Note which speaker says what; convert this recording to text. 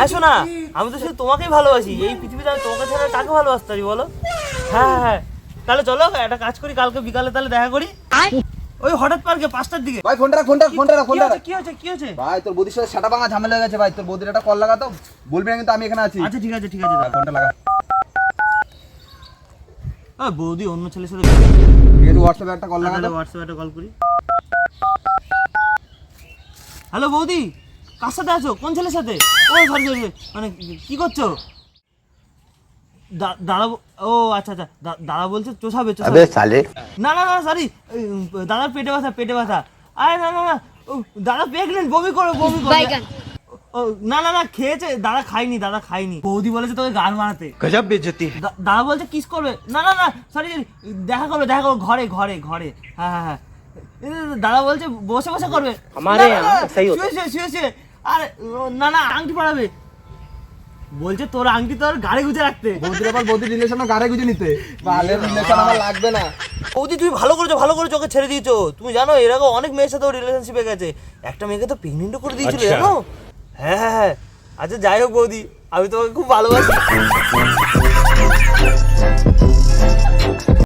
Speaker 1: হ্যাঁ শোনা, আমি তো শুধু তোমাকেই ভালোবাসি, এই পৃথিবীতে আমি তোমাকে ছাড়া কাকে ভালোবাসতে পারি বলো? হ্যাঁ হ্যাঁ, তাহলে চলো একটা কাজ করি, কালকে বিকালে তাহলে দেখা করি ওই হঠাৎ পার্কে 5টার দিকে।
Speaker 2: ভাই ফোনটা রাখ।
Speaker 1: কি হয়েছে?
Speaker 2: ভাই তোর বৌদির সাথে সেটা ভাঙা ঝামেলা হয়ে গেছে ভাই, তোর বৌদির একটা কল লাগা তো, বলবি না কিন্তু আমি এখানে আছি।
Speaker 1: আচ্ছা ঠিক আছে
Speaker 2: ভাই, ফোনটা লাগা।
Speaker 1: বৌদি অন্য ছেলের সাথে
Speaker 2: ঠিক আছে, হোয়াটসঅ্যাপে একটা কল লাগা তো।
Speaker 1: হোয়াটসঅ্যাপে একটা কল করি। হ্যালো বৌদি, কার সাথে আছো? কোন ছেলের সাথে? ও সরি, মানে কি করছো? দাদা, ও আচ্ছা দাদা বলছে চোষাবে। না সরি, দাদার পেটে ব্যথা। আরে না, ও দাদা প্রেগনেন্ট, বমি করে। ও না খেয়েছে, দাদা খাইনি। বৌদি বলেছে তোকে গান মারাতে।
Speaker 3: গজব বেইজ্জতি।
Speaker 1: দাদা বলছে কিস করবে। না সরি, দেখা করবে ঘরে। হ্যাঁ, দাদা বলছে বসে করবে। শুয়ে। আরে না আংটি পরাবে। বলছে তোর আংটি তোর গাড়ি গুজে রাখতে।
Speaker 2: বৌদির আবার বৌদির রিলেশন গাড়ে গুজে নিতে। বালের রিলেশন আমার লাগবে না।
Speaker 1: বৌদি তুমি ভালো করেছো, ওকে ছেড়ে দিয়েছো। তুমি জানো এরকম অনেক মেয়ের সাথে রিলেশনশিপে গেছে, একটা মেয়েকে তো প্রেগনেন্টও করে দিয়েছিল জানো। হ্যাঁ, আচ্ছা যাই হোক বৌদি, আমি তোমাকে খুব ভালোবাসি।